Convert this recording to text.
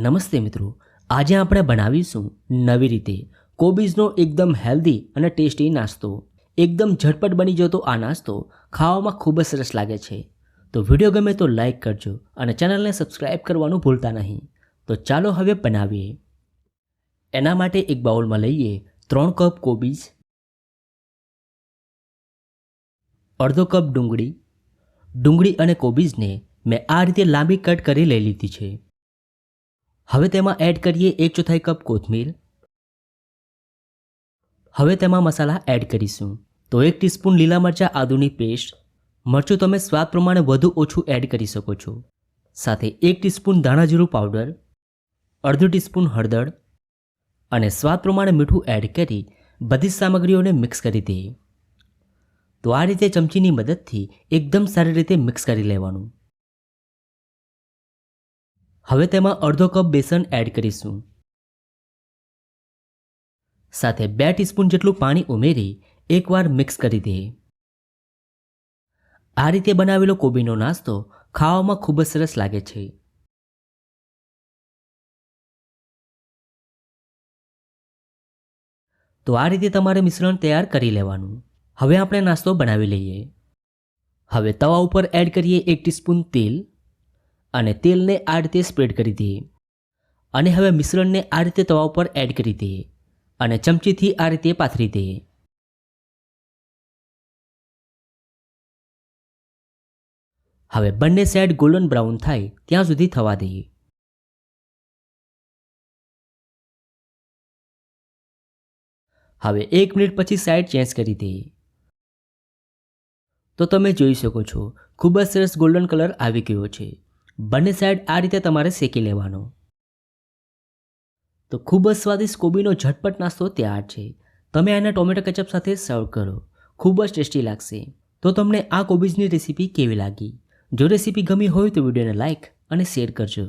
નમસ્તે મિત્રો, આજે આપણે બનાવીશું નવી રીતે કોબીજનો એકદમ હેલ્ધી અને ટેસ્ટી નાસ્તો। એકદમ ઝટપટ બની જતો આ નાસ્તો ખાવામાં ખૂબ જ સરસ લાગે છે। તો વિડીયો ગમે તો લાઈક કરજો અને ચેનલને સબસ્ક્રાઈબ કરવાનું ભૂલતા નહીં। તો ચાલો હવે બનાવીએ। એના માટે એક બાઉલમાં લઈએ 3 કપ કોબીજ, અડધો કપ ડુંગળી અને કોબીજને મેં આ રીતે લાંબી કટ કરી લઈ લીધી છે। હવે તેમાં એડ કરીએ 1/4 કપ કોથમીર। હવે તેમાં મસાલા એડ કરીશું। તો 1 ટીસ્પૂન લીલા મરચાં આદુની પેસ્ટ, મરચું તમે સ્વાદ પ્રમાણે વધુ ઓછું એડ કરી શકો છો। સાથે 1 ટીસ્પૂન ધાણા જીરું પાવડર, અડધો ટીસ્પૂન હળદર અને સ્વાદ પ્રમાણે મીઠું એડ કરી બધી સામગ્રીઓને મિક્સ કરી દઈએ। તો આ રીતે ચમચીની મદદથી એકદમ સારી રીતે મિક્સ કરી લેવાનું। હવે તેમાં અડધો કપ બેસન એડ કરીશું। સાથે 2 ટીસ્પૂન જેટલું પાણી ઉમેરી એકવાર મિક્સ કરી દઈએ। આ રીતે બનાવેલો કોબીનો નાસ્તો ખાવામાં ખૂબ જ સરસ લાગે છે। તો આ રીતે તમારે મિશ્રણ તૈયાર કરી લેવાનું। હવે આપણે નાસ્તો બનાવી લઈએ। હવે તવા ઉપર એડ કરીએ 1 ટીસ્પૂન તેલ અને તેલને આ રીતે સ્પ્રેડ કરી દઈએ અને હવે મિશ્રણને આ રીતે તવા ઉપર એડ કરી દઈએ અને ચમચીથી આ રીતે પાથરી દઈએ। હવે બંને સાઈડ ગોલ્ડન બ્રાઉન થાય ત્યાં સુધી થવા દઈએ। હવે 1 મિનિટ પછી સાઈડ ચેન્જ કરી દઈએ। તો તમે જોઈ શકો છો ખૂબ જ સરસ ગોલ્ડન કલર આવી ગયો છે। બંને સાઈડ આ રીતે તમારે શેકી લેવાનો। તો ખૂબ જ સ્વાદિષ્ટ કોબીનો ઝટપટ નાસ્તો તૈયાર છે। તમે આને ટોમેટો કેચઅપ સાથે સર્વ કરો, ખૂબ જ ટેસ્ટી લાગશે। તો તમને આ કોબીજની રેસીપી કેવી લાગી? જો રેસીપી ગમી હોય તો વિડીયોને લાઇક અને શેર કરજો।